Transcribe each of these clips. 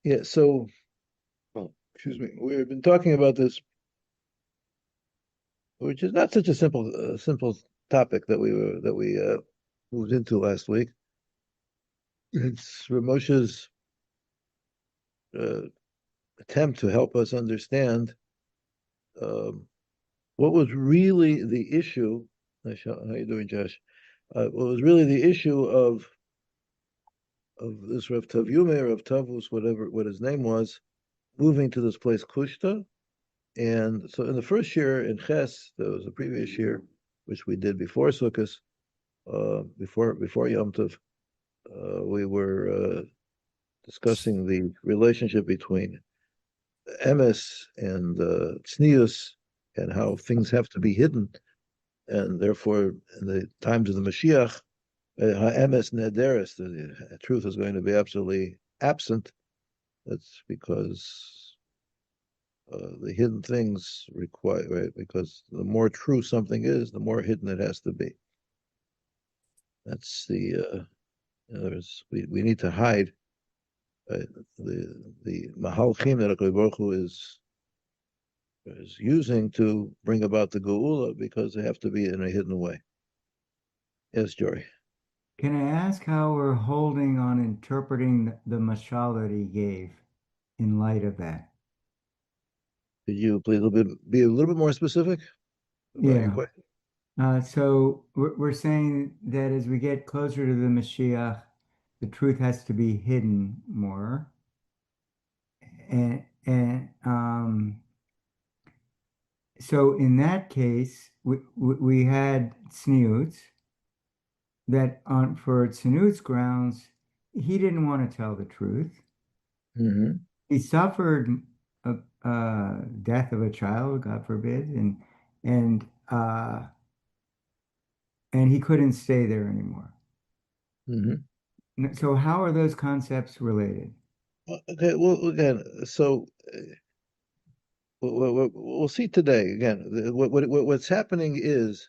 Yeah, so, well, excuse me. We've been talking about this, which is not such a simple topic that we moved into last week. It's Ramosha's uh, attempt to help us understand um, what was really the issue. How you doing, Josh? What was really the issue of this Rav Tavyume, Rav Tavus, whatever what his name was, moving to this place Kushta. And so in the first year in Ches, there was a previous year, which we did before Sukkot, before Yom Tov, we were discussing the relationship between emes and tznius, and how things have to be hidden, and therefore in the times of the Mashiach, emes nederes, the truth is going to be absolutely absent. That's because the hidden things require, right? Because the more true something is, the more hidden it has to be. That's in other words, we need to hide the mahalchim that HaKadosh Baruch Hu is using to bring about the geula, because they have to be in a hidden way. Yes, Jory. Can I ask how we're holding on interpreting the mashal that he gave in light of that? Could you please be a little bit more specific about your Yeah. question? So we're saying that as we get closer to the Mashiach, the truth has to be hidden more. And so in that case, we had tzniut that on for tzniut's grounds, he didn't want to tell the truth. Mm-hmm. He suffered death of a child, God forbid, and uh, and he couldn't stay there anymore. Mm-hmm. So how are those concepts related? Okay. Well, again, so we'll see today. Again, what's happening is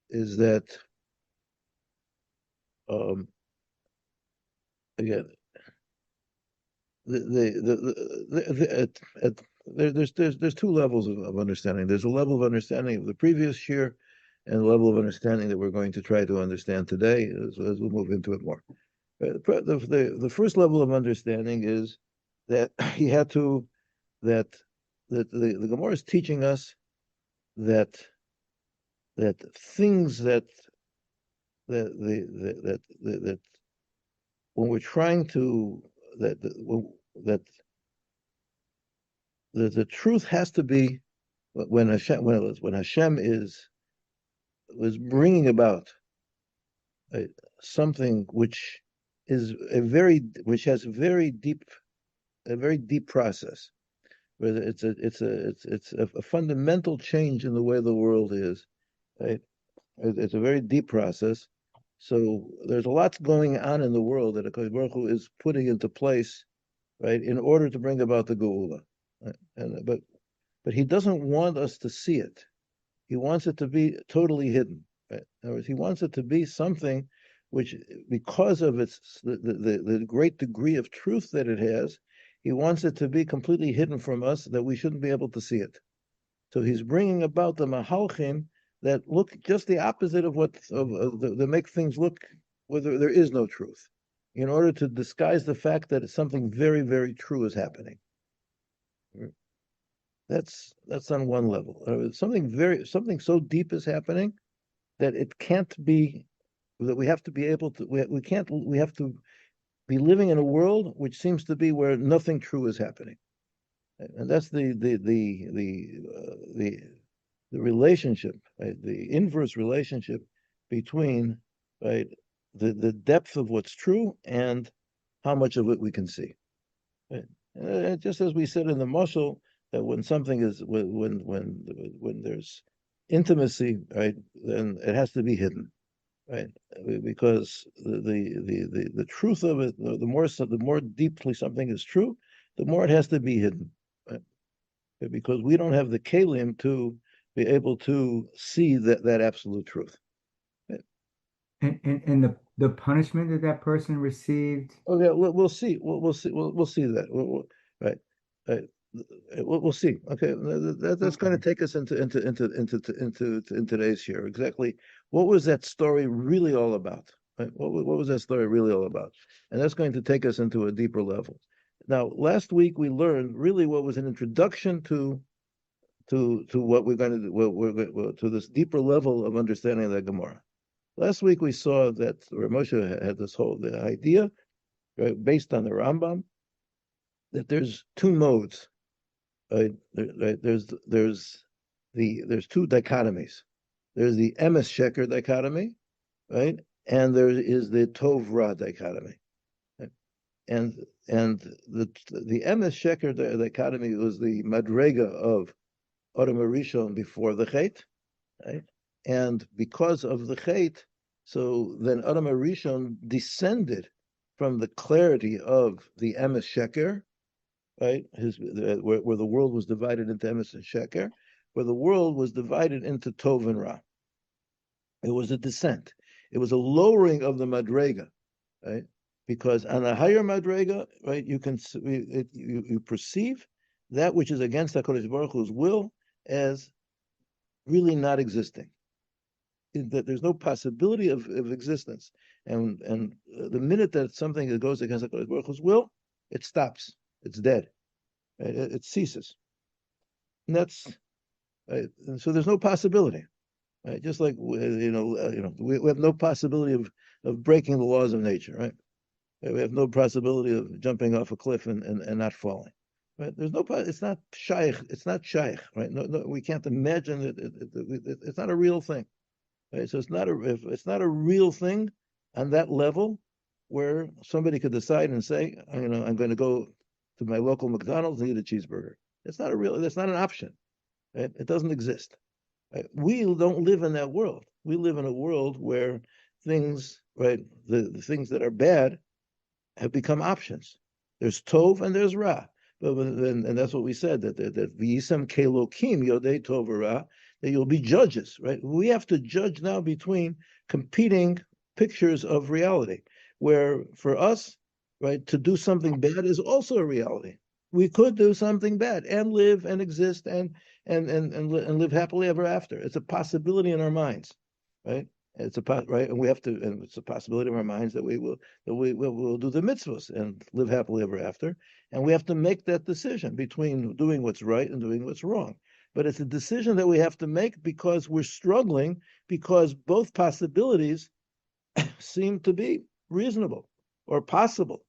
that um, again there's two levels of understanding. There's a level of understanding of the previous year, and a level of understanding that we're going to try to understand today as we move into it more. The first level of understanding is that he had to that that the Gemara is teaching us that things that when we're trying to that the truth has to be when Hashem is was bringing about uh, something which has a very deep process, where it's a fundamental change in the way the world is, right? It's a very deep process. So there's a lot going on in the world that HaKadosh Baruch Hu is putting into place, right, in order to bring about the Geula. And but he doesn't want us to see it. He wants it to be totally hidden. Right? In other words, he wants it to be something which, because of the great degree of truth that it has, he wants it to be completely hidden from us, that we shouldn't be able to see it. So he's bringing about the mahalchim that look just the opposite of that make things look whether there is no truth, in order to disguise the fact that something very, very true is happening. That's on one level. Something so deep is happening that it can't be, that we have to be able to we can't we have to be living in a world which seems to be where nothing true is happening. And that's the relationship, right? The inverse relationship between, right, the depth of what's true and how much of it we can see. Right? Just as we said in the mashal, that when something is when there's intimacy, right, then it has to be hidden, right? Because the truth of it, the more deeply something is true, the more it has to be hidden, right? Because we don't have the kalim to be able to see that absolute truth. Right? And the punishment that that person received. Okay, we'll see. We'll see. We'll see that. Right, right. We'll see. Okay, that's going to Okay. take us into today's here. Exactly, what was that story really all about? Right? What was that story really all about? And that's going to take us into a deeper level. Now, last week we learned really what was an introduction to what we're going to do, to this deeper level of understanding of the Gemara. Last week we saw that Rav Moshe had this whole the idea, right, based on the Rambam, that there's two modes. Right? Right? There's two dichotomies. There's the emes sheker dichotomy, right? And there is the tov ra dichotomy. Right? And the emes sheker dichotomy was the madrega of Adam Rishon before the Chet, right? And because of the Chet, so then Adam Rishon descended from the clarity of the emes sheker, right? Where the world was divided into emes and sheker, where the world was divided into tov and ra. It was a descent. It was a lowering of the madrega, right? Because on a higher madrega, right, you perceive that which is against HaKadosh Baruch Hu's will as really not existing. That there's no possibility of existence, and the minute that something goes against HaKadosh Baruch Hu's will, it stops. It's dead. It ceases. And that's right? And so there's no possibility. Right? Just like we have no possibility of breaking the laws of nature. Right? We have no possibility of jumping off a cliff and not falling. Right? There's no. It's not shaykh. It's not shaykh. Right? No, we can't imagine it. It's not a real thing. Right? So it's not a real thing on that level where somebody could decide and say, I'm going to go to my local McDonald's and eat a cheeseburger. That's not an option. Right? It doesn't exist. Right? We don't live in that world. We live in a world where things, right, the things that are bad have become options. There's tov and there's ra. And that's what we said, that v'yisam kelokim yodei tov ra, that you'll be judges, right? We have to judge now between competing pictures of reality, where for us, right, to do something bad is also a reality. We could do something bad and live and exist and live happily ever after. It's a possibility in our minds, right? Right, and we have to, and it's a possibility in our minds that we will do the mitzvahs and live happily ever after. And we have to make that decision between doing what's right and doing what's wrong. But it's a decision that we have to make because we're struggling, because both possibilities seem to be reasonable or possible,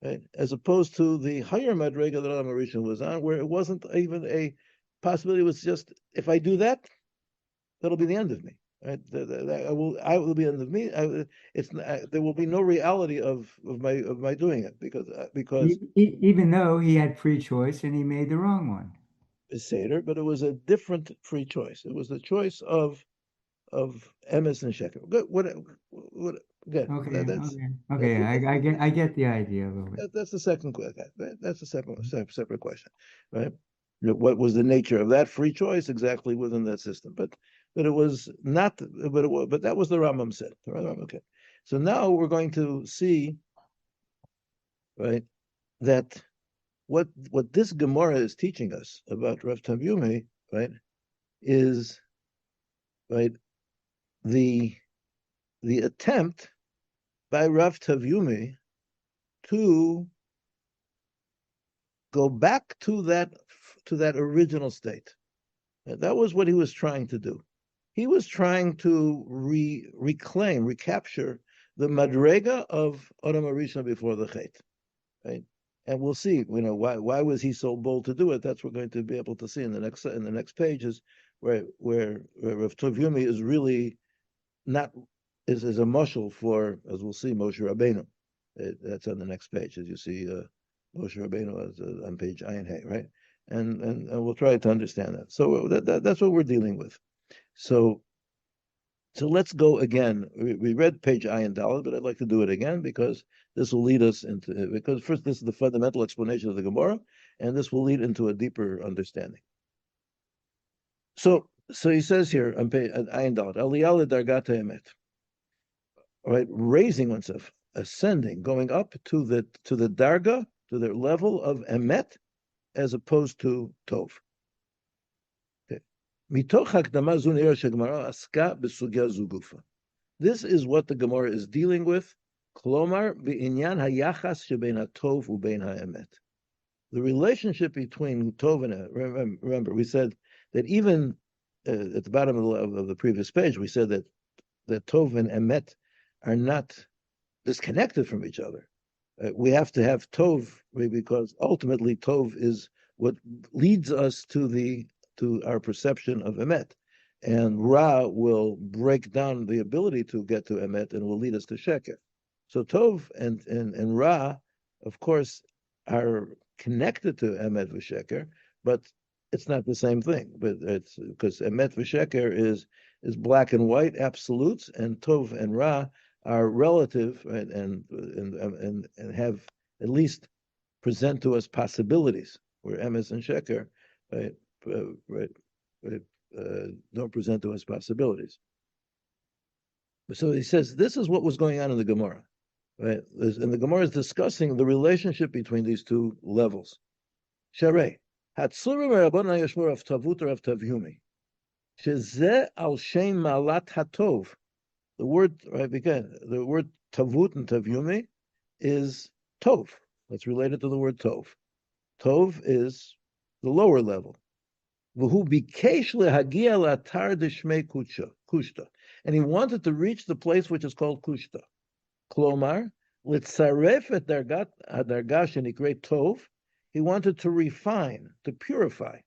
right? As opposed to the higher madrega that Adam Rishon was on, where it wasn't even a possibility. It was just, if I do that, that'll be the end of me. Right? I will be the end of me. There will be no reality of my doing it because Even though he had free choice and he made the wrong one. it's Seder, but it was a different free choice. It was the choice of emes and sheker. Good. What again? Okay, That's okay, okay. I get the idea a little bit. that's the second question. That's the separate question, right? What was the nature of that free choice exactly within that system? But it was not. But that was the Rambam said. Right? Okay. So now we're going to see, right, that what this Gemara is teaching us about Rav Tavyumi, right, is right the the attempt by Rav Tavyumi to go back to that original state. That was what he was trying to do. He was trying to recapture the madrega of Adam Arishon before the Chet, right? And we'll see, why was he so bold to do it? That's what we're going to be able to see in the next pages, where Rav Tavyumi is really not is a mashal for, as we'll see, Moshe Rabbeinu. That's on the next page, as you see. Moshe Rabbeinu is on page Ayin Hey, right? And we'll try to understand that. So that's what we're dealing with. So let's go again. We read page Ayin Daled, but I'd like to do it again because this will lead us into, because first this is the fundamental explanation of the Gemara, and this will lead into a deeper understanding. So he says here on page Ayin Daled, Aliyah Dargata Emet. right, raising oneself, ascending, going up to the darga, to the level of emet, as opposed to tov. This is what the Gemara is dealing with. Klomar b'inyan hayachas shebein hatov ubein haemet. The relationship between tov and remember, we said that even at the bottom of the previous page, we said that tov and emet are not disconnected from each other. We have to have tov because ultimately tov is what leads us to our perception of emet, and ra will break down the ability to get to emet and will lead us to sheker. So tov and ra, of course, are connected to emet v'sheker, but it's not the same thing. But it's because emet v'sheker is black and white absolutes, and tov and ra are relative, right, and have at least present to us possibilities, where emes and sheker, right, don't present to us possibilities. So he says this is what was going on in the Gemara, right? And the Gemara is discussing the relationship between these two levels. Sharei hatzlurim rabbanan yashmur of tavut or of tavyumi, shezeh al shem malat hatov. The word, right, again, the word tavut and tavyumi is tov. That's related to the word tov. Tov is the lower level. V'hu bikesh lehagia latar deshmei kushta. And he wanted to reach the place which is called kushta. Klomar, litzaref et dargat hadargash and great tov. He wanted to refine, to purify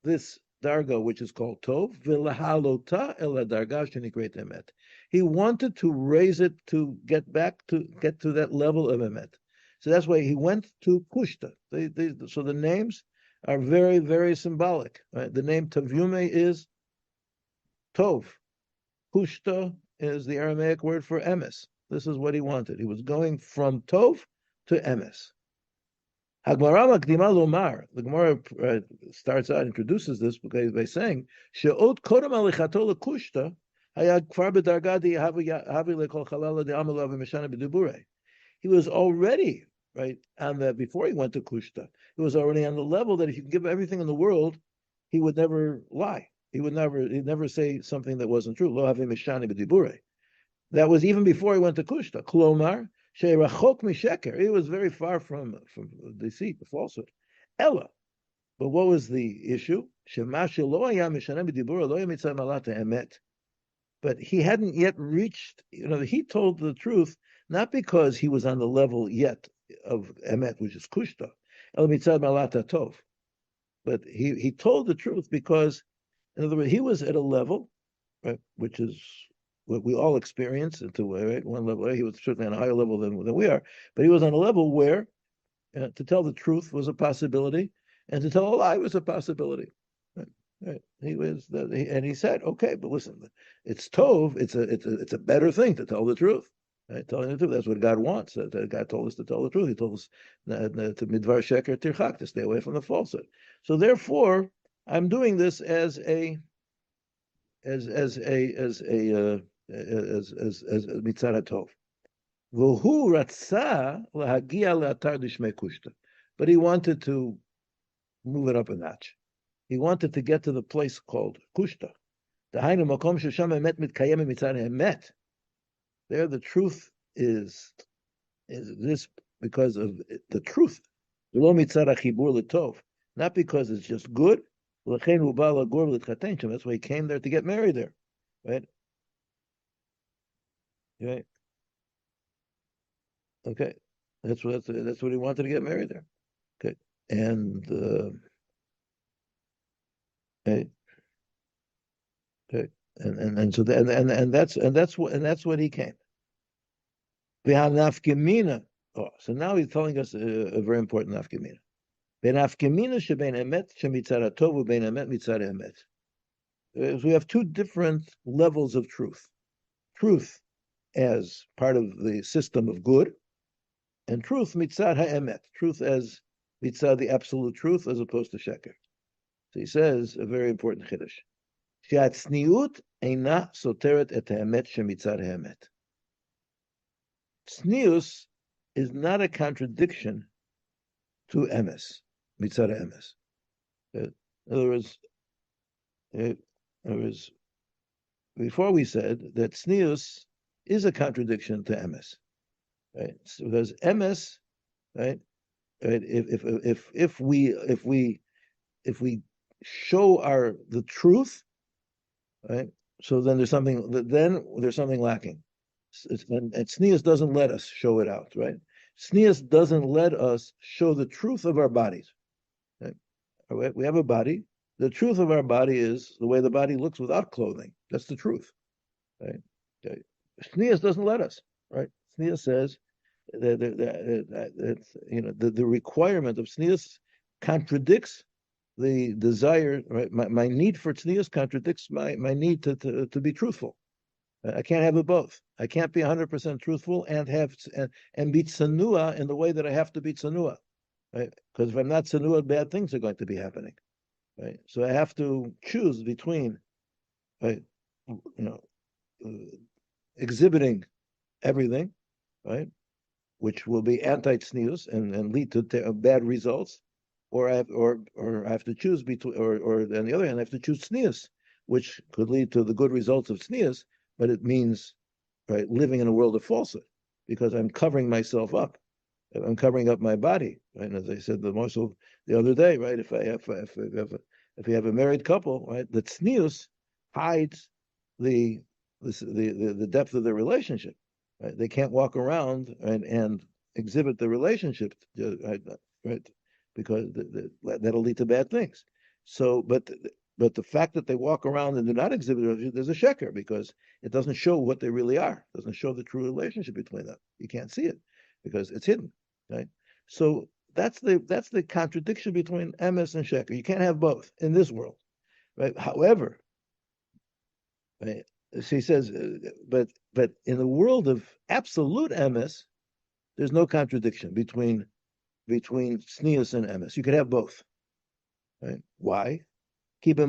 this darga, which is called tov, v'lahalota el hadargash and great emet. He wanted to raise it to get to that level of emet. So that's why he went to kushta. So the names are very, very symbolic. Right? The name tavyume is tov. Kushta is the Aramaic word for emes. This is what he wanted. He was going from tov to emes. Hagmara Makdima Lomar. The Gemara starts out, introduces this by saying, She'ot kodam alichato lekushta hayad kfar b'dargadi havi lekol chalala de'amalav v'meshana b'dibure. He was already, right, on the, before he went to kushta, he was already on the level that if you give everything in the world, he would never lie. He'd never say something that wasn't true. Lo havi meshana b'dibure. That was even before he went to kushta. Klomar, she'rachok misheker. He was very far from deceit, the falsehood. Ella. But what was the issue? But he hadn't yet reached, he told the truth, not because he was on the level yet of emet, which is kushta, el mitzad malata tov. But he told the truth because, in other words, he was at a level, right, which is what we all experience into, right, one level. He was certainly on a higher level than we are, but he was on a level where to tell the truth was a possibility, and to tell a lie was a possibility. Right. And he said, okay, but listen, it's tov. It's a better thing to tell the truth. Right? Telling the truth. That's what God wants. God told us to tell the truth. He told us to midvar sheker tirchak, to stay away from the falsehood. So therefore, I'm doing this as mitzad hatov. V'hu ratza lahagia leatar dishmei kushta, but he wanted to move it up a notch. He wanted to get to the place called kushta. Dahainu makom shesham emet mitkayem mitzad emet. There, the truth is this because of the truth. V'lo mitzad hachibur letov, not because it's just good. L'chein hu ba lagor l'tchaten shem. That's why he came there to get married there, right? Right. Okay, that's what he wanted to get married there. Okay, and okay, so that's what he came. V'hanafkemina. Oh, so now he's telling us a very important nafkemina. V'hanafkemina shebein emet shemitzad hatov u'bein emet mitzad emet. So we have two different levels of truth. Truth as part of the system of good, and truth mitzad ha'emet, truth as mitzad the absolute truth, as opposed to sheker. So he says a very important chiddush: she'atzniut eina soteret et ha'emet shemitzad ha'emet. tznius is not a contradiction to emes, mitzvah emes. In other words, before we said that tznius is a contradiction to emes, right? So because emes, right? Right? If we show the truth, right? So then there's something lacking. And tznius doesn't let us show it out, right? Tznius doesn't let us show the truth of our bodies. Right? All right? We have a body. The truth of our body is the way the body looks without clothing. That's the truth, right? Okay. Tznius doesn't let us, right? Tznius says the requirement of tznius contradicts the desire, right? My need for tznius contradicts my need to be truthful. I can't have it both. I can't be 100% truthful and be tsanua in the way that I have to be tsanua, right? Because if I'm not tsanua, bad things are going to be happening, right? So I have to choose between, right, exhibiting everything, right, which will be anti-tznius and lead to bad results, or I have to choose between, or on the other hand, I have to choose tznius, which could lead to the good results of tznius, but it means, right, living in a world of falsehood because I'm covering myself up. I'm covering up my body, right? And as I said the other day, right? If you have a married couple, right, the tznius hides the the depth of the relationship. Right? They can't walk around and exhibit the relationship, right? Because that'll lead to bad things. So, but the fact that they walk around and do not exhibit it, there's a sheker because it doesn't show what they really are. It doesn't show the true relationship between them. You can't see it because it's hidden, right? So that's the contradiction between emes and sheker. You can't have both in this world, right? However, right, so he says, but in the world of absolute emes, there's no contradiction between tznius and emes. You could have both, right? Why? Because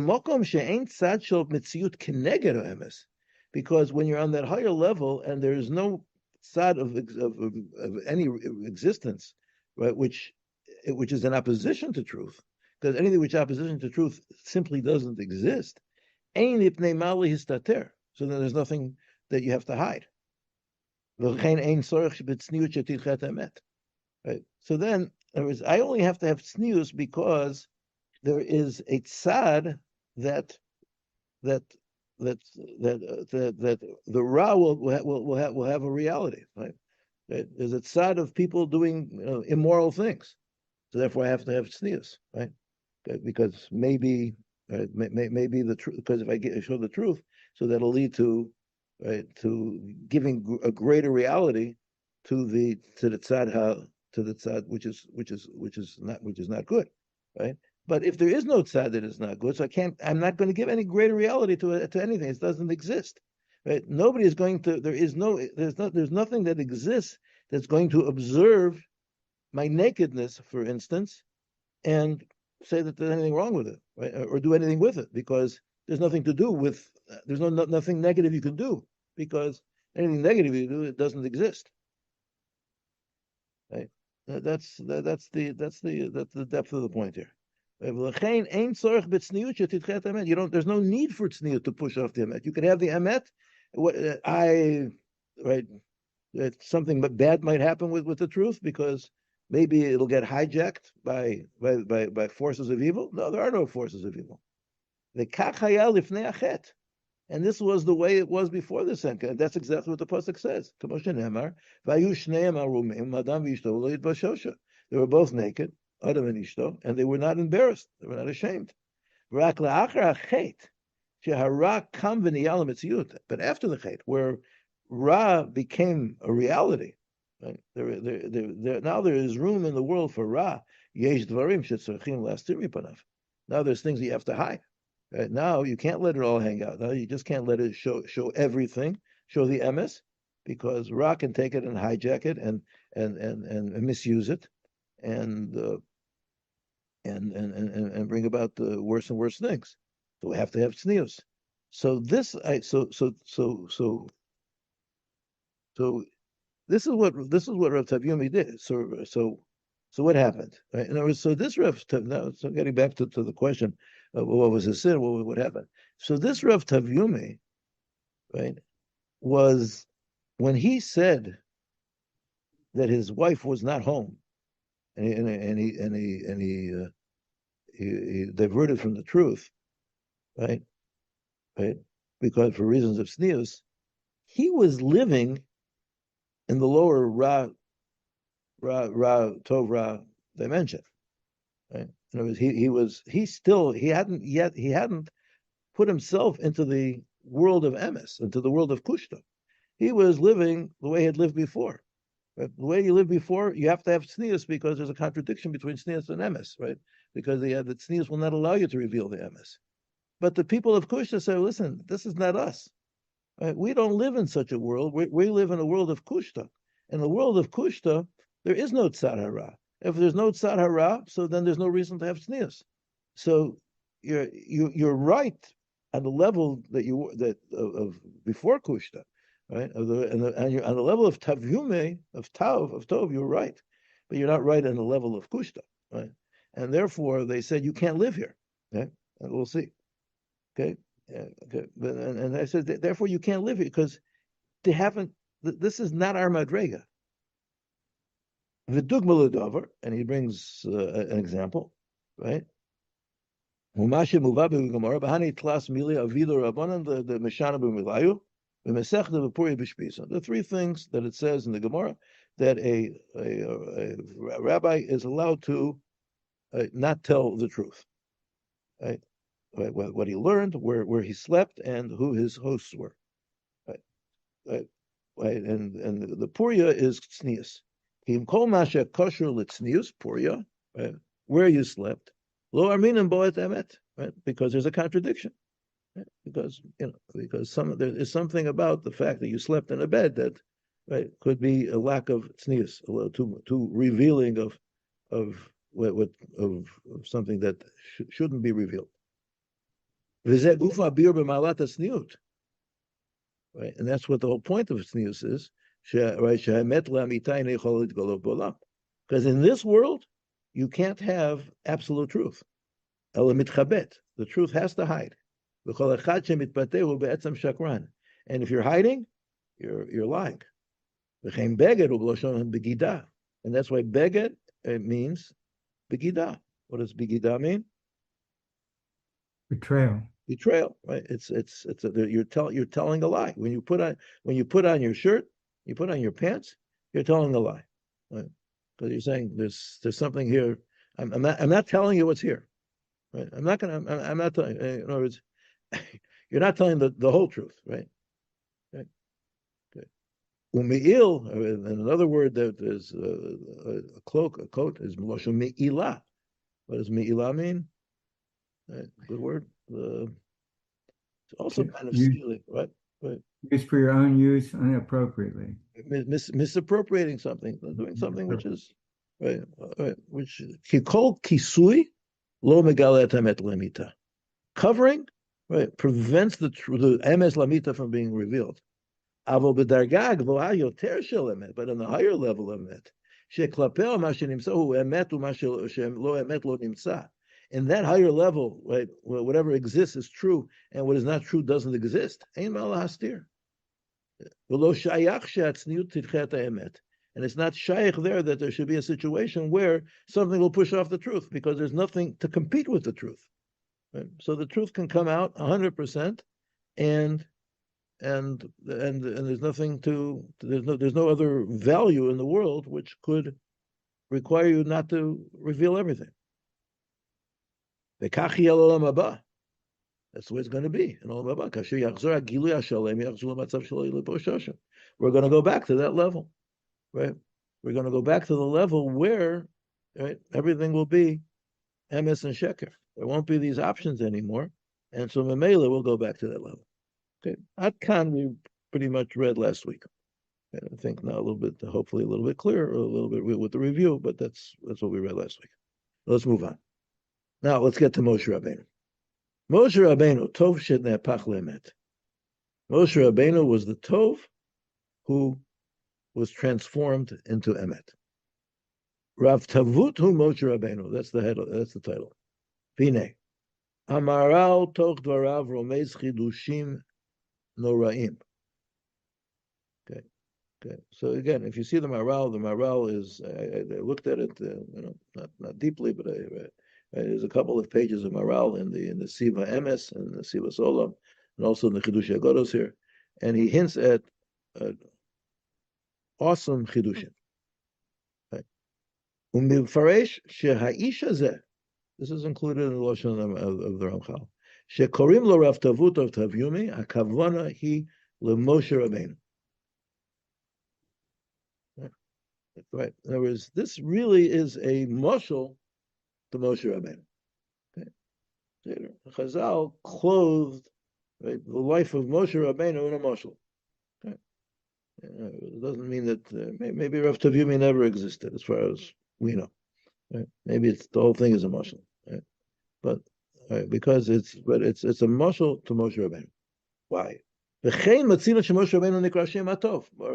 when you're on that higher level and there is no side of any existence, right, which is in opposition to truth, because anything which is opposition to truth simply doesn't exist. So then there's nothing that you have to hide. Right? So then, in other words, I only have to have tznius because there is a tzad that that that the Ra will have a reality, right? There's a tzad of people doing immoral things, so therefore I have to have tznius, right? Because maybe maybe the truth, because if I show the truth, so that'll lead to, right, to giving a greater reality to the tzad which is not good, right? But if there is no tzad that is not good, so I'm not going to give any greater reality to anything. It doesn't exist, right? Nobody is going to. There's nothing that exists that's going to observe my nakedness, for instance, and say that there's anything wrong with it, right? Or do anything with it, because there's nothing to do with. There's nothing negative you can do, because anything negative you do, it doesn't exist, right? That's the depth of the point here. You don't. There's no need for tzniut to push off the emet. You could have the emet. Right. Something bad might happen with the truth because maybe it'll get hijacked by forces of evil. No, there are no forces of evil. The kachaya lifnei achet. And this was the way it was before the sin. That's exactly what the pasuk says. They were both naked, Adam and Ishto, and they were not embarrassed. They were not ashamed. But after the chet, where Ra became a reality, right? Now there is room in the world for Ra. Now there's things that you have to hide. Right? Now you can't let it all hang out. Now you just can't let it show everything, show the emes, because Ra can take it and hijack it and misuse it, and bring about the worse and worse things. So we have to have tznius. So this this is what Rav Tavyumi did. So what happened? Right? In other words, so this Rav now, so getting back to the question of what was his sin, what happened? So this Rav Tavyumi, right, was when he said that his wife was not home, he diverted from the truth, right, right, because for reasons of sneers, he was living in the lower Tov Ra dimension. Right? In other words, he hadn't put himself into the world of emes, into the world of kushta. He was living the way he had lived before. Right? The way you lived before, you have to have tznius because there's a contradiction between tznius and emes, right? Because the tznius will not allow you to reveal the emes. But the people of kushta say, listen, this is not us. Right? We don't live in such a world. We live in a world of kushta. In the world of kushta, there is no tzad hara. If there's no tzad hara, so then there's no reason to have tznius. So you're right on the level of before kushta, right? On the level of tavyume of tov, you're right, but you're not right on the level of kushta, right? And therefore they said you can't live here. Okay, and we'll see. Okay, yeah, okay, and I said therefore you can't live here because they haven't. This is not our madrega. V'dugma l'davar, and he brings an example, right? Humashe muvabe v'gemara b'hani tlas mili avido rabbanan the meshana b'milayu v'mesechta v'puri b'shpisa. The three things that it says in the Gemara that a rabbi is allowed to not tell the truth, right? What he learned, where he slept, and who his hosts were, right? Right? And the puria is tznius. Kim kol masha kosher litznius puria, right? Where you slept, lo arminim boet emet, right? Because there's a contradiction, right? Because there is something about the fact that you slept in a bed that, right, could be a lack of tznius, a little too revealing of something that shouldn't be revealed. V'zeh gufa bir b'malat tzniut. Right, and that's what the whole point of tznius is. Because in this world, you can't have absolute truth. The truth has to hide. And if you're hiding, you're lying. And that's why beged means begida. What does begida mean? Betrayal. Betrayal, right? You're telling a lie. When you put on your shirt, you put on your pants, you're telling a lie, right? Because you're saying there's something here. I'm not telling you what's here, right? I'm not telling. In other words, you're not telling the whole truth, right? Right. Okay. Umeil, in another word that is a cloak, a coat, is melosho me'ilah. What does me'ilah mean? Right. Good word. It's also kind of stealing, right? Right. Used for your own use inappropriately. Misappropriating something, doing something which is right, which kikol kisui lo megalet emet lamita. Covering, right, prevents the emes lamita from being revealed. Avo b'dargag v'ha yoter shel emet, but on the higher level of emet, sheklapel ma shenimsahu emet u'ma lo emet lo nimsa. In that higher level, right, whatever exists is true, and what is not true doesn't exist. Ein ma'ala hastir. And it's not shaykh there that there should be a situation where something will push off the truth because there's nothing to compete with the truth. Right? So the truth can come out 100%, and there's nothing there's no other value in the world which could require you not to reveal everything. That's the way it's going to be. We're going to go back to that level, right? We're going to go back to the level where, right, everything will be emes and sheker. There won't be these options anymore, and so Mamela will go back to that level. Okay, Atkan we pretty much read last week. And I think now a little bit, hopefully a little bit clearer, or a little bit with the review, but that's what we read last week. Let's move on. Now let's get to Moshe Rabbeinu. Moshe Rabbeinu, Tov Shenepach Lemet. Moshe Rabbeinu was the Tov who was transformed into Emet. Rav Tavutu Moshe Rabbeinu. That's the head. That's the title. Vine. Amaral toch dvarav romez chidushim noraim. Okay. Okay. So again, if you see the Maral is I looked at it, not deeply, but there's a couple of pages of Maral in the Siva Emes and the Siva Solam, and also in the Chidush Agodos here, and he hints at awesome chidushim. Umifresh shehaisha zeh. This is included in the Lashon of the Ramchal. Shekorim lo Rav Tavut of Tavyumi, hakavana hi leMoshe Rabbeinu. Right. In other words, this really is a mashal to Moshe Rabbeinu. Okay. Chazal clothed, right, the life of Moshe Rabbeinu in a mashal. Okay. It doesn't mean that maybe Rav Tavyumi never existed, as far as we know. Right? Maybe the whole thing is a mashal. Right? But because it's a mashal to Moshe Rabbeinu. Why?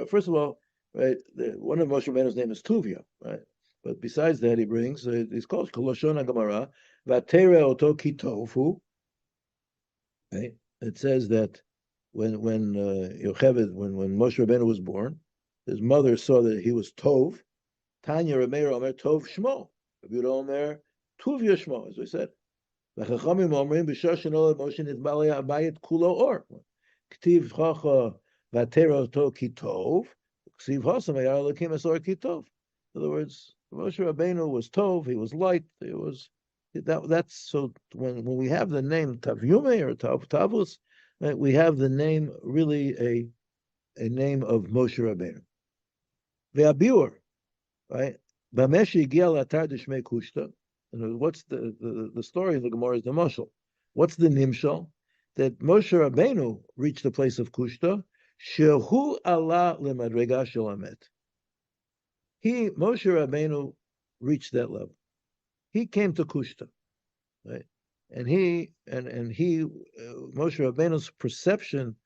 First of all, right, one of Moshe Rabbeinu's name is Tuvia, right? But besides that, he brings he's called Koloshon Gemara Vatere Oto Kitofu. Right? It says that when Yocheved, when Moshe Rabbeinu was born, his mother saw that he was Tov. Tanya Remeir Omer Tov Shmo. Rabbi Omer Tuvia Shmo, as we said. V'chachamim Omrim b'shoshen olad Moshe nitbalei abayit kulo or. Ktiv chacha vatero to kitov. Ksiv hasam ayar lekim esor kitov. In other words, Moshe Rabbeinu was tov. He was light. It was that's so. When we have the name Tavyume or Tavus, right, we have the name really a name of Moshe Rabbeinu. Ve'abiur, right? Bameshi gial atar d'shmei kushta. And what's the story of the Gemara is the mashal. What's the nimshal? That Moshe Rabbeinu reached the place of Kushta, shehu Allah lemadrega shelamet. Moshe Rabbeinu reached that level. He came to Kushta, right? And Moshe Rabbeinu's perception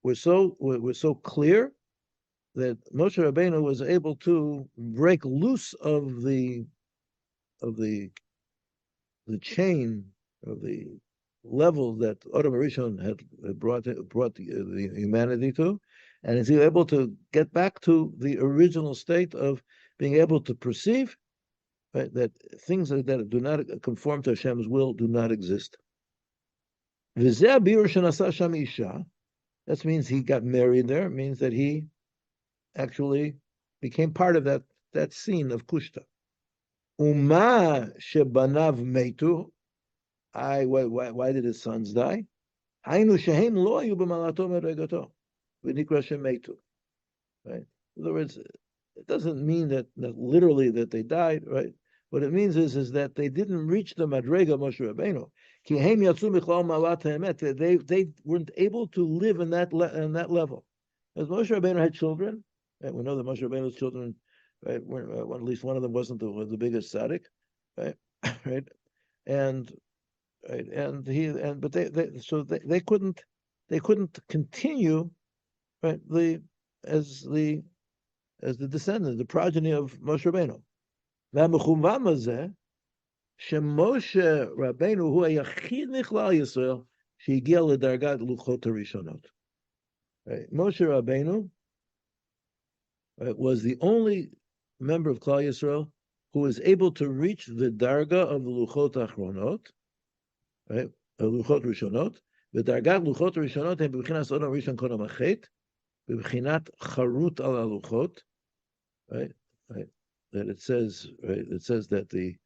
was so clear that Moshe Rabbeinu was able to break loose of the chain of the level that Adam Rishon had brought the humanity to, and is he able to get back to the original state of being able to perceive, right, that things that do not conform to Hashem's will do not exist. That means he got married there. It means that he actually became part of that scene of Kushta. Uma shebanav metu. Why did his sons die? Hainu shehem lo ayu b'malato meregato v'nikra shemetu. Right. In other words, it doesn't mean that literally that they died. Right. What it means is that they didn't reach the madrega Moshe Rabbeinu. Ki heim yatzu michal malat haemet. They weren't able to live in that level. As Moshe Rabbeinu had children, right, we know that Moshe Rabbeinu's children, right, at least one of them wasn't the biggest tzaddik, right, right, but they couldn't continue, right, as the descendant, the progeny of Moshe Rabbeinu. Shemoshe Rabbeinu hu hayachid michlal Yisrael shehigia ledargat luchot harishonot. Right, Moshe Rabbeinu, right, was the only member of Klal Yisrael who was able to reach the darga of the luchot achronot. Right, luchot rishonot. The dargat luchot rishonot הם בבחינת אדם ראשון קודם החטא, בבחינת חרוט על הלוחות. Right, right. That it says that the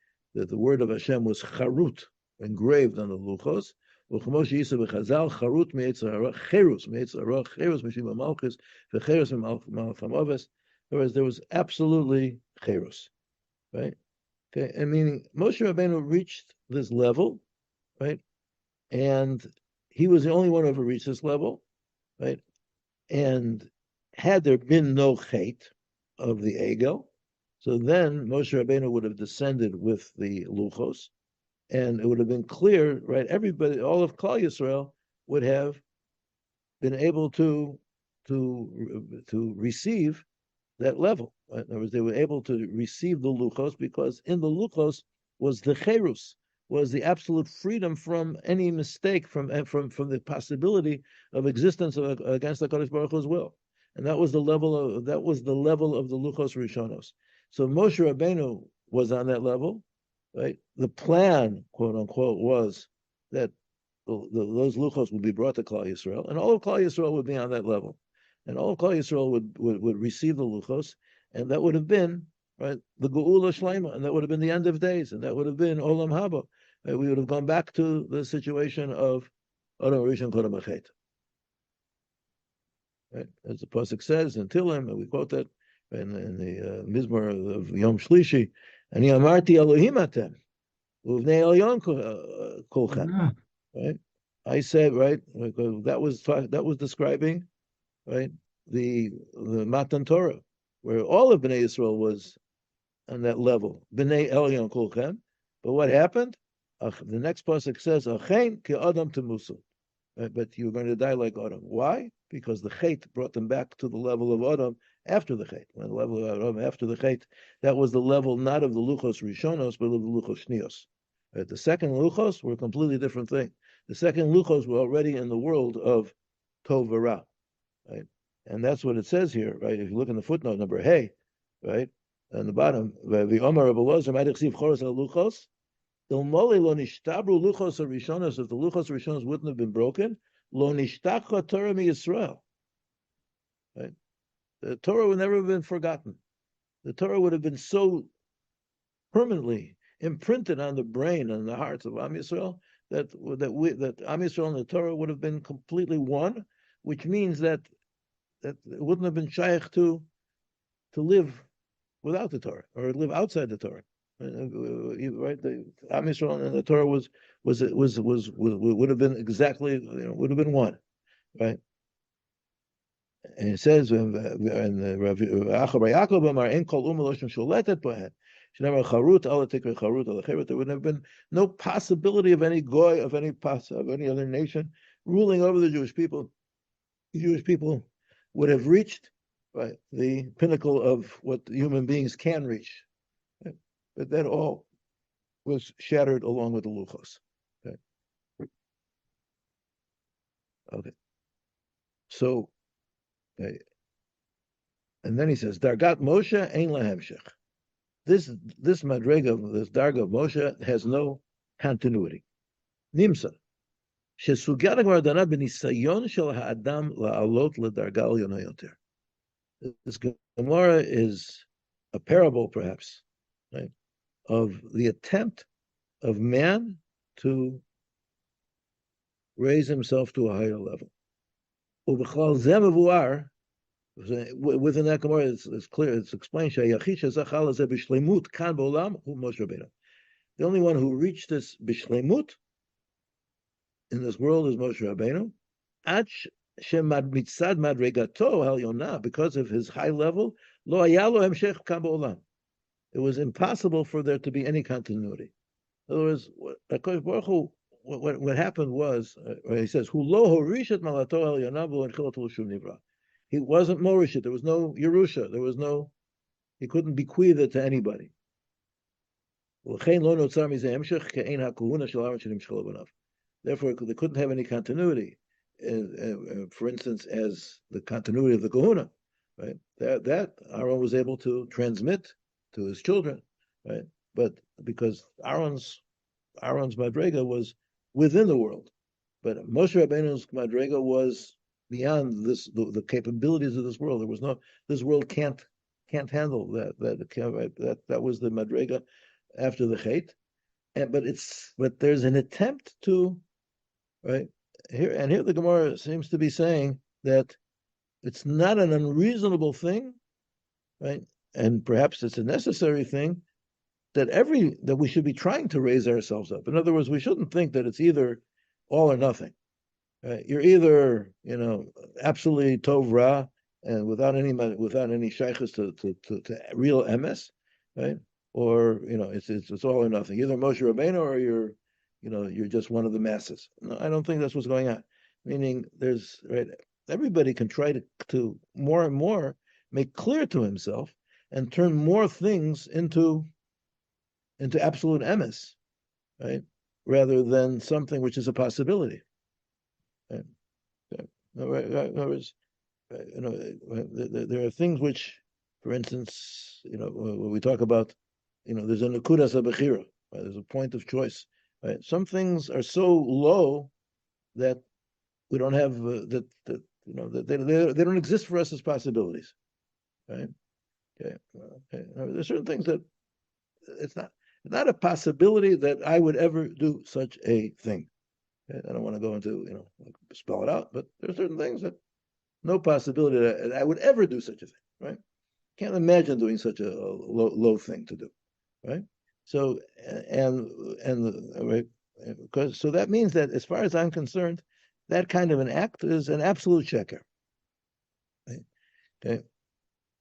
word of Hashem was charut, engraved on the luchos. וכמו שיסו בחז"ל, חרוט מעץ הרע, חירוס מעץ הרע, חירוס משם המלכס, וחירוס ממלך המובס. Whereas there was absolutely חירוס, right? Okay, and meaning Moshe Rabbeinu reached this level, right? And he was the only one who ever reached this level, right? And had there been no chait of the egel, so then Moshe Rabbeinu would have descended with the luchos, and it would have been clear, right? Everybody, all of Klal Yisrael, would have been able to receive, that level. Right? In other words, they were able to receive the luchos because in the luchos was the cherus, was the absolute freedom from any mistake, from the possibility of existence against the Kadosh Baruch Hu's will, and that was the level of the luchos rishonos. So Moshe Rabbeinu was on that level, right? The plan, quote unquote, was that those luchos would be brought to Klal Yisrael, and all of Klal Yisrael would be on that level, and all of Klal Yisrael would receive the luchos, and that would have been right the Geula Shleima, and that would have been the end of days, and that would have been Olam Haba. Right? We would have gone back to the situation of Adam Rishon Kodem Achet. Right? As the pasuk says in Tilim, and we quote that in the Mizmor of Yom Shlishi, and Yamarti Elohim Atem, Uvnei Elyon Kolchem. Ah, Right? I said, right, that was describing, right, the Matan Torah, where all of Bnei Yisrael was on that level. Bnei Elyon Kulchem. But what happened? The next pasuk says, Achein ki Adam temusu. Right? But you're going to die like Adam. Why? Because the Chet brought them back to the level of Adam after the Chet. When the level of Adam after the Chet, that was the level not of the Luchos Rishonos, but of the Luchos Shnios. Right? The second Luchos were a completely different thing. The second Luchos were already in the world of Tov Ra. Right? And that's what it says here, right? If you look in the footnote number Hey, right? On the bottom, the Omar of Elazar might receive Choros al Luchos. If the luchos rishonos wouldn't have been broken, lo nishtacha Torah mi Yisrael. Right? The Torah would never have been forgotten. The Torah would have been so permanently imprinted on the brain and the hearts of Am Yisrael that Am Yisrael and the Torah would have been completely one, which means that it wouldn't have been shaykh to live without the Torah or live outside the Torah. Right, the Am Yisrael and the Torah would have been exactly, would have been one, right? And it says in the there would have been no possibility of any goy of any other nation ruling over the Jewish people. The Jewish people would have reached, right, the pinnacle of what human beings can reach. But that all was shattered along with the luchos. Okay. Okay. So, okay. And then he says, Dargat Moshe ein lahemshech. This madrega, this darga of Moshe has no continuity. Nimsa. Shesugyat Gemara dana b'nisayon shel ha'adam la'alot ledarga elyon hayoter. This Gemara is a parable, perhaps, right, of the attempt of man to raise himself to a higher level. Within that Gemara, it's clear, it's explained. The only one who reached this bishlemut in this world is Moshe Rabbeinu. Because of his high level, it was impossible for there to be any continuity. In other words, what happened was, he says, he wasn't Morishit, there was no Yerusha, he couldn't bequeath it to anybody. Therefore, they couldn't have any continuity. For instance, as the continuity of the kahuna, right? That Aaron was able to transmit to his children, right? But because Aaron's madrega was within the world, but Moshe Rabbeinu's madrega was beyond the capabilities of this world. There was no, this world can't handle that. That was the madrega after the Chet, but there's an attempt to, right, here the Gemara seems to be saying that it's not an unreasonable thing, right, and perhaps it's a necessary thing that we should be trying to raise ourselves up. In other words, we shouldn't think that it's either all or nothing. Right? You're either, absolutely tov ra and without any shaykhs to real emes, right? Or it's all or nothing. Either Moshe Rabbeinu or you're just one of the masses. No, I don't think that's what's going on. Meaning, everybody can try to more and more make clear to himself and turn more things into absolute emes, right? Rather than something which is a possibility. Right? In other words, there are things which, for instance, when we talk about, there's a nekudas habechira, right? There's a point of choice. Right? Some things are so low that we don't have they don't exist for us as possibilities, right? Okay. There's certain things that it's not a possibility that I would ever do such a thing. Okay? I don't want to go into spell it out, but there are certain things that no possibility that I would ever do such a thing, right? Can't imagine doing such a low thing to do, right? So right, because so that means that as far as I'm concerned, that kind of an act is an absolute sheker. Right? Okay,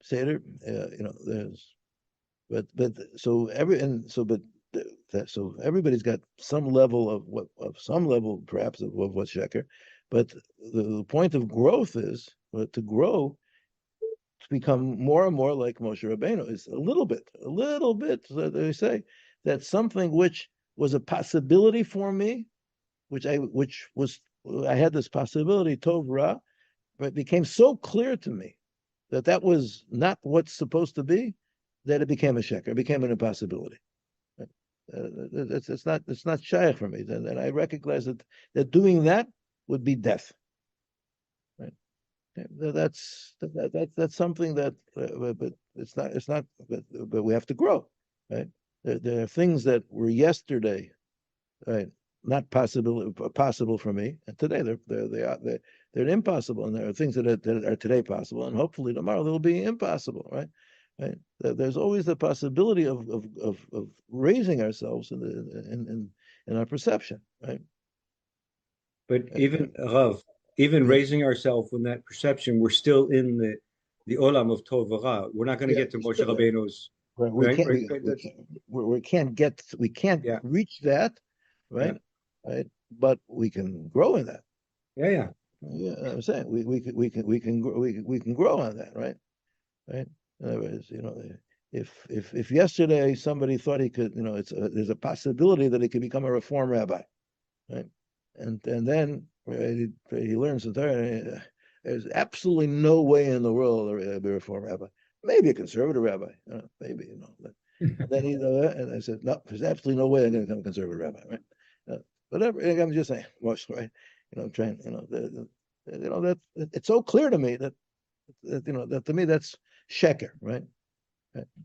Seder, there's but so every and so but that so everybody's got some level of some level perhaps of what's sheker, but the point of growth is to grow to become more and more like Moshe Rabbeinu is a little bit. So they say that something which was a possibility for me, which was I had this possibility tov ra, but it became so clear to me that that was not what's supposed to be, that it became a sheker, it became an impossibility. It's not shaykh for me. And I recognize that doing that would be death. Right? That's something that, but it's not. But we have to grow, right? There are things that were yesterday, right, not possible for me, and today they're impossible, and there are things that are today possible, and hopefully tomorrow they'll be impossible, right? Right? There's always the possibility of raising ourselves in our perception, right? But even Rav, even Yeah, raising ourselves in that perception, we're still in the olam of tov v'ra. We're not going to yeah. get to Moshe Rabbeinu's, Right. right? Right? That's We can't yeah, reach that, yeah, right? Right. But we can grow in that. yeah, yeah. Yeah, I'm saying we can grow on that, right? Right. In other words, if yesterday somebody thought he could, there's a possibility that he could become a reform rabbi, right? And then right, he learns the Torah. There's absolutely no way in the world to be a reform rabbi. Maybe a conservative rabbi, maybe. But, and then and I said, no, there's absolutely no way I'm going to become a conservative rabbi, right? Whatever. I'm just saying, right? Trying, that it's so clear to me that that to me that's sheker, right?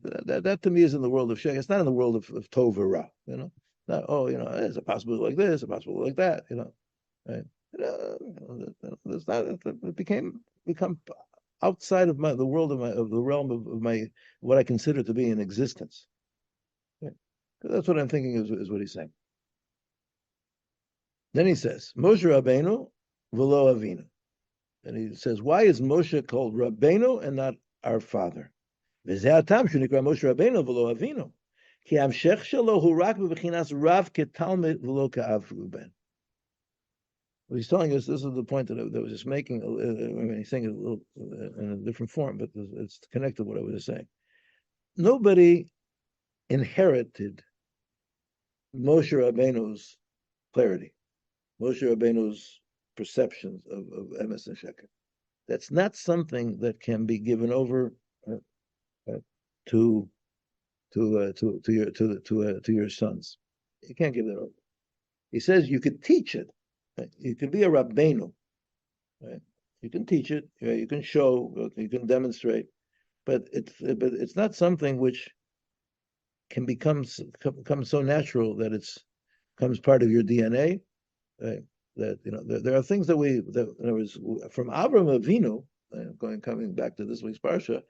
That to me is in the world of sheker. It's not in the world of tov or ra, Not there's a possibility like this, a possibility like that, right? It's not. It become outside of the world of the realm of my what I consider to be in existence. Right? That's what I'm thinking is what he's saying. Then he says, Moshe Rabbeinu v'lo Avinu. And he says, why is Moshe called Rabbeinu and not our father? וזה הטעם שהוא נקרא משה רבנו ולא אבינו. כי ההמשך שלו הוא רק בבחינת רב כתלמיד ולא כאב ובן. What he's telling us, this is the point that I was just making. He's saying it a little in a different form, but it's connected to what I was just saying. Nobody inherited Moshe Rabbeinu's clarity, Moshe Rabbeinu's perceptions of emes and sheker. That's not something that can be given over to your sons. You can't give that over. He says you could teach it. Right? You can be a rabbeinu. Right? You can teach it. Right? You can show. You can demonstrate. But it's not something which can become so natural that it's becomes part of your DNA. Right? That there are things that there was from Avraham Avinu. Coming back to this week's parsha,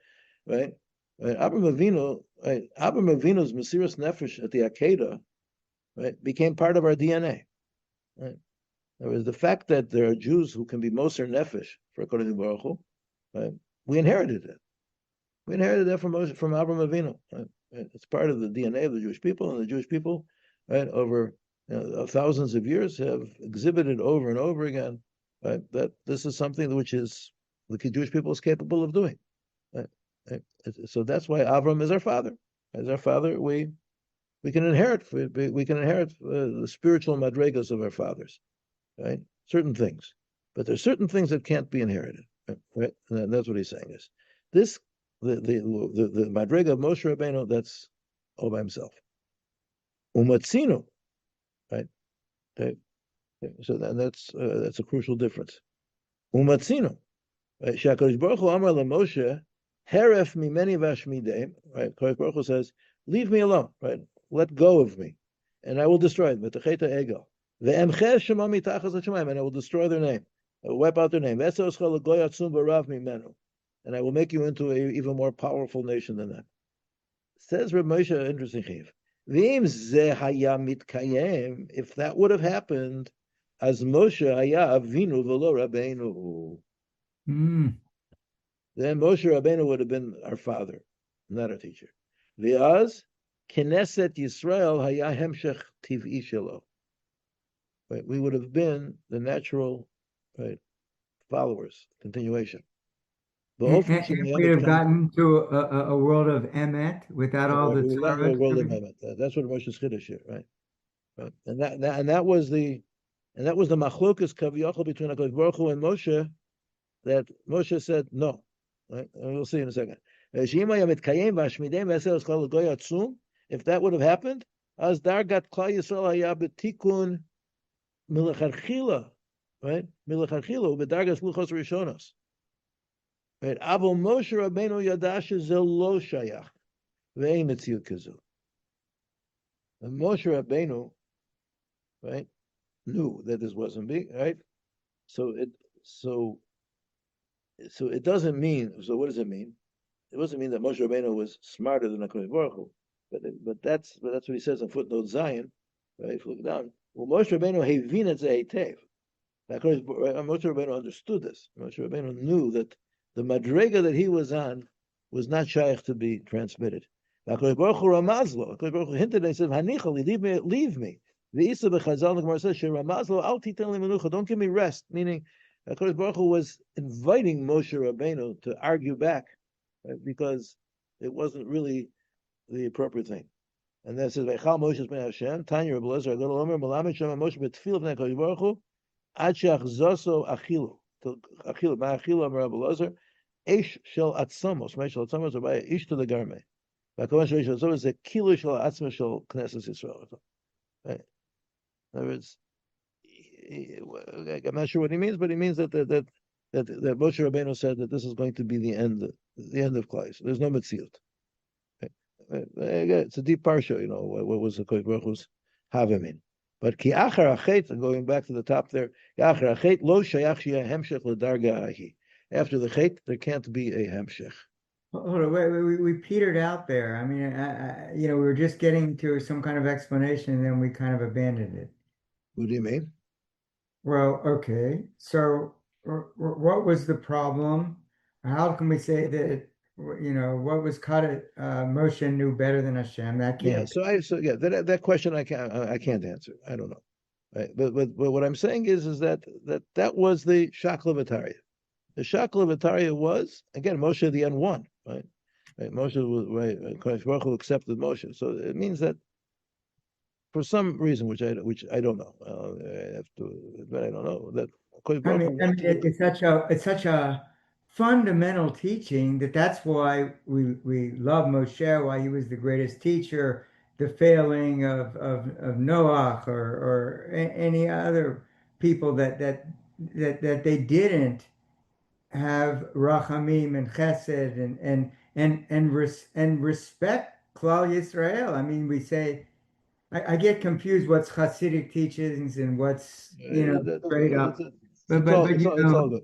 right? Right? Avraham Avinu's Mesiras Nefesh at the Akedah, right, became part of our DNA. Right? There was the fact that there are Jews who can be Moser Nefesh for Kodesh Baruch Hu, right? We inherited it. We inherited that from Avraham Avinu. Right? It's part of the DNA of the Jewish people, and the Jewish people, right, over thousands of years have exhibited over and over again, right, that this is something which is the Jewish people is capable of doing. Right? Right? So that's why Avram is our father. As our father, we can inherit the spiritual madrigas of our fathers, right? Certain things, but there's certain things that can't be inherited, right? And that's what he's saying is this the madriga of Moshe Rabbeinu, that's all by himself. Umatzino, right? Okay. So that's a crucial difference. Umatzino, right? Shakadosh Baruch Hu Amar LaMoshe, Heref mimeni vashmidei, right? Kodesh Baruch Hu says, leave me alone, right? Let go of me, and I will destroy them. And I will destroy their name. I will wipe out their name. And I will make you into an even more powerful nation than that. Says Reb Moshe, interesting chiv. If that would have happened, as Moshe haya avinu v'lo Rabbeinu, then Moshe Rabbeinu would have been our father, not our teacher. V'az Knesset Yisrael haya hemshech tiv'i shelo. Right, we would have been the natural, right, followers, continuation. And we'd have gotten to a world of emet without all the We got Torah. the world of Emet. That's what Moshe's Chiddush here, right? Right, and that was the machlokas kaviyachol between HaKadosh Baruch Hu and Moshe, that Moshe said no, right? And we'll see in a second. If that would have happened, as dargat klal Yisrael haya betikun milacharchila, right? Milacharchila ubedargas luchos rishonos. Right? Avol Moshe Rabbeinu yadash zelo shayach ve'ein metziut kazu. And Moshe Rabbeinu, right, knew that this wasn't big, right? So it doesn't mean. So what does it mean? It doesn't mean that Moshe Rabbeinu was smarter than HaKadosh Baruch Hu, but that's what he says in footnote Zion, right? If you look down, well, Moshe Rabbeinu hevin et ze heitev. Moshe Rabbeinu understood this. Moshe Rabbeinu knew that the madrega that he was on was not shaykh to be transmitted. HaKadosh Baruch Hu ramazlo. HaKadosh Baruch Hu hinted and said, "Hanichali, leave me." The Isa b'Chazal the Gemara says, "Sheramazlo al titan li menucha." Don't give me rest. Meaning, HaKadosh Baruch Hu was inviting Moshe Rabbeinu to argue back, right? Because it wasn't really the appropriate thing. And that says, "Veichal Moshe ben Hashem." Tanya Rabbi Lezer, Adon Omer, Malamed Shema Moshe betfil b'nei HaKadosh Baruch Hu. Ad she'achzoso achilu. Achilu, ma'achilu, Amar Rabbi Lezer. Eish shel atzamos. Ma'achilu shel atzamos, or by ish to the garme. V'akovan shel ish shel atzamos is a kilu shel atzma shel Knesset Yisrael. Right. In other words, I'm not sure what he means, but he means that Moshe Rabbeinu said that this is going to be the end of Klai. There's no Metziut. It's a deep parsha, what was the Kodesh Baruch Hu's Havemin. But ki achar achet, going back to the top there, ki achar achet lo shayach sheyeh hemshech ledarga ahi. After the chet, there can't be a hemshech. Hold on, wait, we petered out there. I mean, we were just getting to some kind of explanation, and then we kind of abandoned it. What do you mean? Well, okay. So, what was the problem? How can we say that, what was cut? Moshe knew better than Hashem. That can't. Yeah. That question I can't answer. I don't know. Right? But what I'm saying is that was the Shaklavataria. The Shaklavataria was, again, Moshe at the end won, right? Moshe was right. Kodesh Baruch Hu accepted Moshe, so it means that for some reason, which I don't know, I have to admit I don't know, that Kodesh Baruch Hu it's such a fundamental teaching that's why we love Moshe, why he was the greatest teacher. The failing of Noach or any other people that they didn't have rachamim and chesed and respect Klal Yisrael. I mean, we say I get confused what's Hasidic teachings and what's straight up. But it's all good.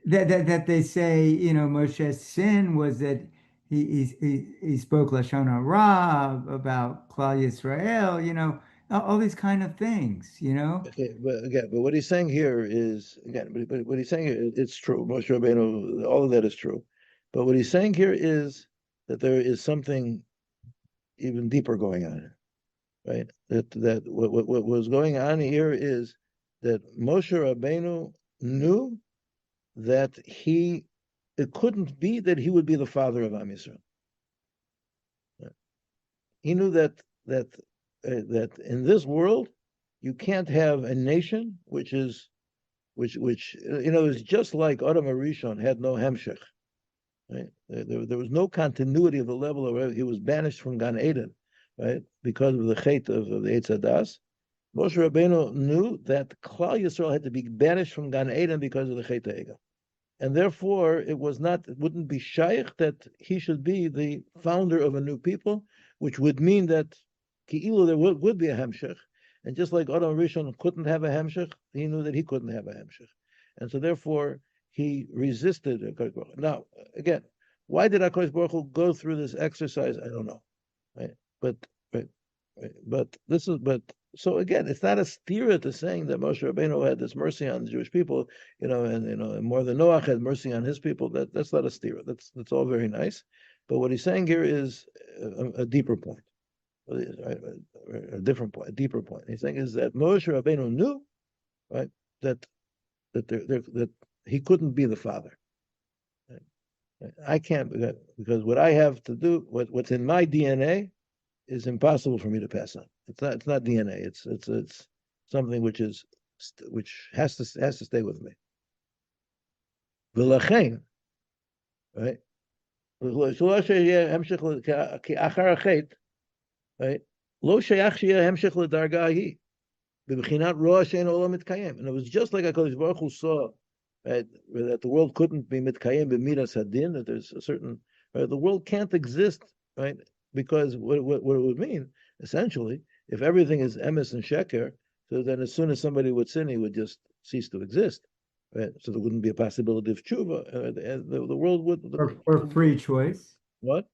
That they say Moshe's sin was that he spoke lashon hara about Klal Yisrael. All these kind of things. Okay, but what he's saying here is but what he's saying here, it's true. Moshe Rabbeinu, all of that is true. But what he's saying here is that there is something even deeper going on, right? That what was going on here is that Moshe Rabbeinu knew that he it couldn't be that he would be the father of Am Yisrael. He knew that in this world you can't have a nation which is just like Adam Arishon had no hemshech. Right? There was no continuity of the level of he was banished from Gan Eden, right, because of the chait of the Eitz Hadas. Moshe Rabbeinu knew that Klal Yisrael had to be banished from Gan Eden because of the chait Egel, and therefore it wouldn't be shaykh that he should be the founder of a new people, which would mean that Ki'ilu there would be a hemshech, and just like Adam Rishon couldn't have a hemshech, he knew that he couldn't have a hemshech, and so therefore he resisted HaKadosh Baruch Hu. Now, again, why did HaKadosh Baruch Hu go through this exercise? I don't know, right? But so again, it's not a stira to saying that Moshe Rabbeinu had this mercy on the Jewish people, and more than Noach had mercy on his people. That's not a stira. That's all very nice, but what he's saying here is a deeper point, a different point, a deeper point. He's saying is that Moshe Rabbeinu knew, right, that he couldn't be the father. I can't, because what I have to do, what's in my DNA, is impossible for me to pass on. It's not DNA. It's something which has to stay with me. V'lachein, right? Right? Lo sheyach sheyeh hemshech ledarga hi. B'bechinat roa she'en olam mitkayem. And it was just like HaKadosh Baruch Hu saw, right, that the world couldn't be mitkayem b'midas hadin, that there's a certain, right, the world can't exist, right, because what it would mean, essentially, if everything is emes and sheker, so then as soon as somebody would sin, he would just cease to exist, right? So there wouldn't be a possibility of tshuva. The world would... Or free choice. What?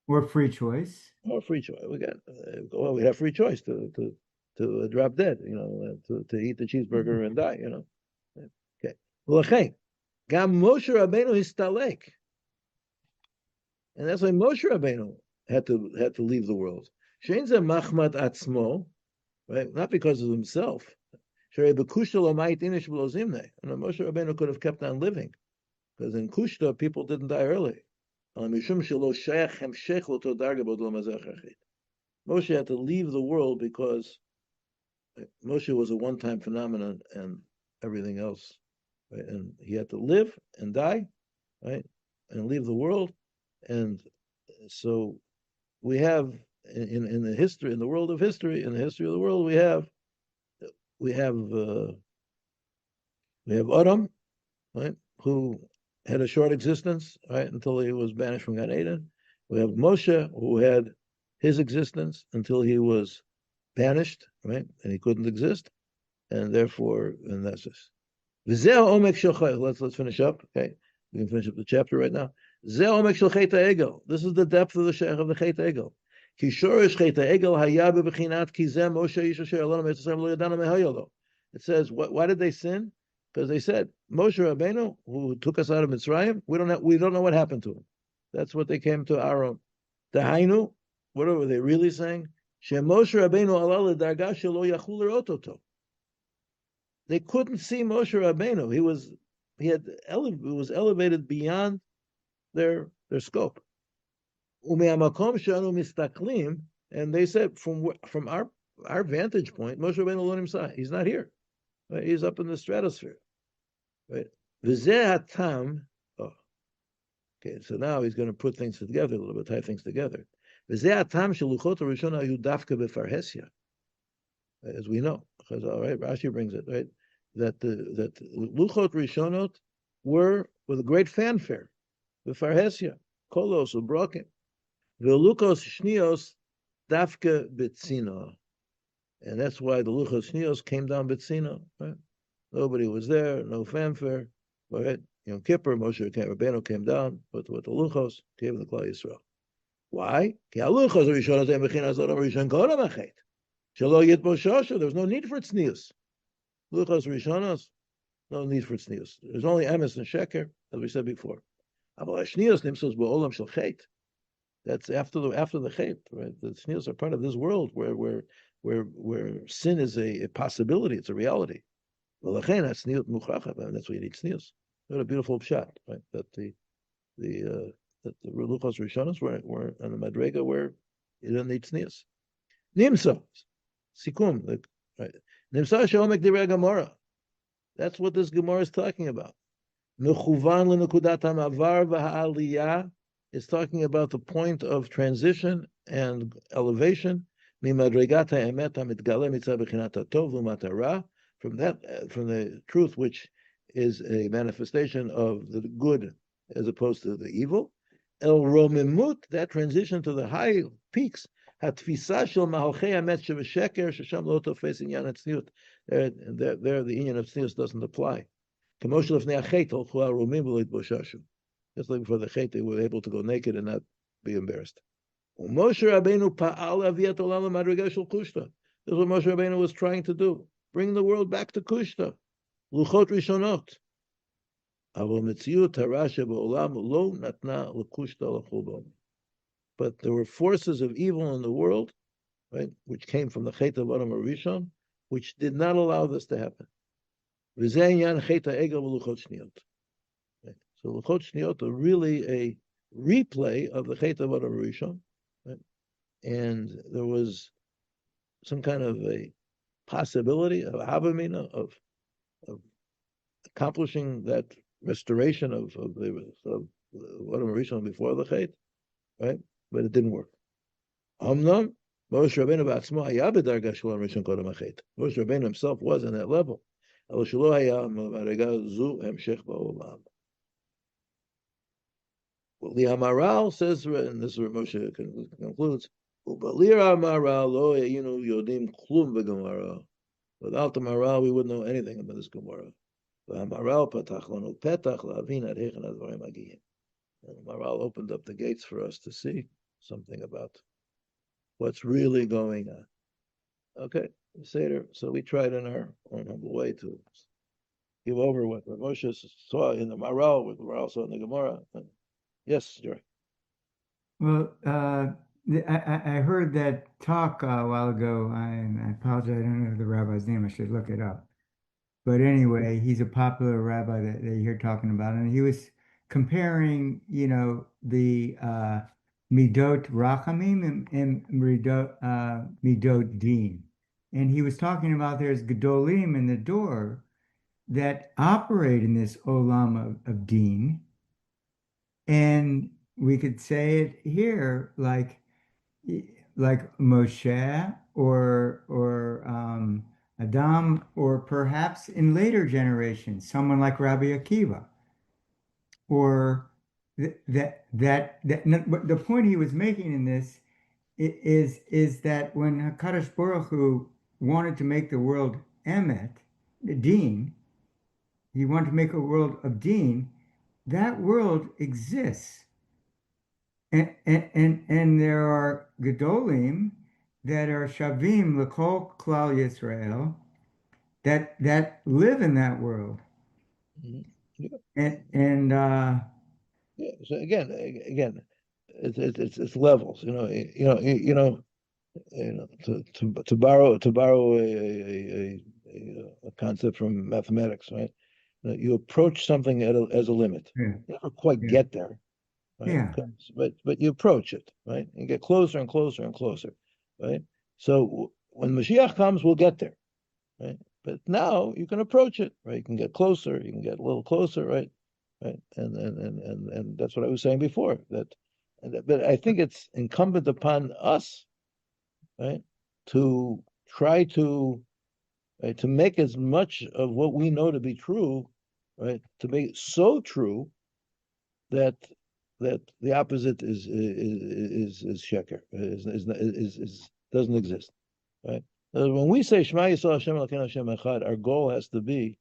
Or free choice. Or free choice. We have free choice to drop dead, to eat the cheeseburger and die, Okay. L'chein, gam Moshe Rabbeinu histalek. And that's why Moshe Rabbeinu had to leave the world. Shein ze machmat atzmo, right? Not because of himself. Sherei bekushta lo ma'it inish v'lo zimnei. And Moshe Rabbeinu could have kept on living, because in Kushta people didn't die early. Mishum shelo shayach hemshech l'to darga b'odol mazach achit. Moshe had to leave the world because Moshe was a one-time phenomenon, and everything else, right? And he had to live and die, right, and leave the world. And so we have in the history, in the world of history, in the history of the world, we have Adam, right, who had a short existence, right, until he was banished from Gan Eden. We have Moshe, who had his existence until he was banished, right, and he couldn't exist, and therefore, and that's this. Let's finish up. Okay, we can finish up the chapter right now. This is the depth of the sheikh of the Chet Egel. It says, why did they sin? Because they said Moshe Rabbeinu, who took us out of Mitzrayim, we don't know what happened to him. That's what they came to Aaron. The Hainu, what were they really saying? They couldn't see Moshe Rabbeinu. He was elevated beyond their scope. And they said from our vantage point, Moshe Rabbeinu lo nimsa. He's not here. Right? He's up in the stratosphere. Right? Okay, so now he's going to put things together a little bit, tie things together. As we know, because all right, Rashi brings it, right, that Luchot Rishonot were with a great fanfare, the Farhesia, Kolos, Ubrokim, the Lukos Shnios Dafka Bitsino, and that's why the Luchos Shnios came down Bitsino, right? Nobody was there, no fanfare, right? Yom Kippur, Moshe Rabbeinu came down with the Luchos, gave the Klal Yisrael. Why? There was no need for tznius. Luchos Rishonos, no need for tznius. There's only emes and sheker, as we said before. That's after the chet, right? The tznius are part of this world where sin is a possibility, it's a reality. Well, that's why you need tznius. What a beautiful shot, right? That the Luchos Rishonos were on the Madrega where you don't need tznius. Nimsa, Sikum, right? Nimsa Shomek Direi Gemara. That's what this Gemara is talking about. Mechuvan lenukudat hamavar v'ha'aliyah is talking about the point of transition and elevation. Mimadregat ha'emet hamitgaleh mitzvah b'chinat hatov u'matara, from the truth which is a manifestation of the good as opposed to the evil. El romimut, that transition to the high peaks. Hatfisa shel mahalchei hamet shebesheker shesham lo tofes inyan hatzniut. There, the inyan of tznius doesn't apply. Just like before the chet, they were able to go naked and not be embarrassed. Moshe Rabbeinu pa'al aviyat olam l'madrega shel kushta. This is what Moshe Rabbeinu was trying to do: bring the world back to kushta, luchot rishonot. But there were forces of evil in the world, right, which came from the chet of Adam Rishon, which did not allow this to happen. So Luchot Shniot are really a replay of the Chet of Adam Rishon, right? And there was some kind of a possibility of Havamina of accomplishing that restoration of Adam Rishon before the Chet, right? But it didn't work. Moshe Rabbeinu himself was in that level. The Amaral says, and this is where Moshe concludes, without the Maral, we wouldn't know anything about this Gemara. And the Maral opened up the gates for us to see something about what's really going on. Okay, Seder. So we tried in our own humble way to give over what Moshe saw in the Maral, what the Maral saw in the Gemara. Yes, Jerry. Well, I heard that talk a while ago. I apologize, I don't know the rabbi's name. I should look it up. But anyway, he's a popular rabbi that you hear talking about, and he was comparing, the Midot Rachamim and Midot Din. And he was talking about there's Gedolim in the door that operate in this Olam of Din. And we could say it here like Moshe or Adam, or perhaps in later generations, someone like Rabbi Akiva, or the point he was making in this is that when HaKadosh Baruch Hu wanted to make the world Emet, Din, he wanted to make a world of Din, that world exists. And there are Gedolim that are Shavim L'Kol Klal Yisrael that live in that world. Mm-hmm. Yeah. So again, it's levels. To borrow a concept from mathematics, right? You approach something as a limit. Yeah. You never quite get there, right? Yeah. But you approach it, right? You get closer and closer and closer, right? So when Mashiach comes, we'll get there, right? But now you can approach it, right? You can get closer, you can get a little closer, right? Right, and that's what I was saying before. But I think it's incumbent upon us, right, to try to make as much of what we know to be true, right, to make it so true that the opposite is sheker, is doesn't exist, right? When we say Shema Yisrael Hashem Elokeinu Hashem Echad, our goal has to be,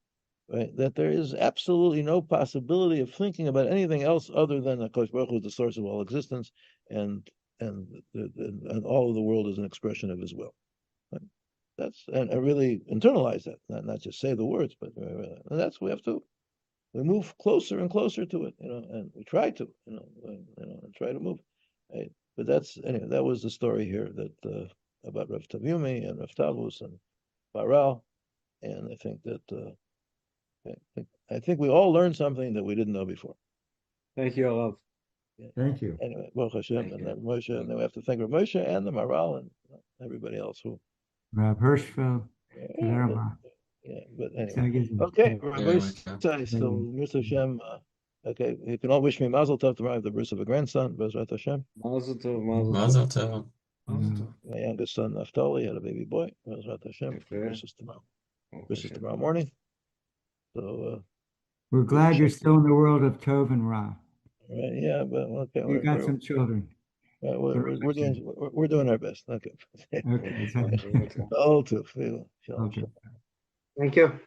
right, that there is absolutely no possibility of thinking about anything else other than HaKadosh Baruch Hu is the source of all existence, and all of the world is an expression of His will. Right? And I really internalize that, not just say the words, but that's we have to. We move closer and closer to it, and we try to, and try to move. Right? But that was the story here that about Rav Tavyumi and Rav Talus and Baral, and I think that. I think we all learned something that we didn't know before. Thank you, Alav. Yeah. Thank you. Anyway, Baruch Hashem, Thank and you. then Moshe, and then we have to thank Rabbi Moshe and the Maral and everybody else who. Rabbi Hirshfeld. Yeah, yeah, but anyway, okay, Rabbi Say, so Mr. Hashem, okay, you can all wish me Mazel Tov tomorrow. I have the birth of a grandson, Bezrat Hashem. Mazel tov, mazel tov. Mazel tov. Mazel tov. My youngest son Naftali had a baby boy, Bezrat Hashem. Okay. Birth is tomorrow. Baruch Birth is Hashem. tomorrow morning. So, We're glad you're still in the world of Tov and Ra. right, yeah, but okay, You got some children. we're doing our best. Okay. Okay. Okay. All too. Shalom. Okay. Thank you.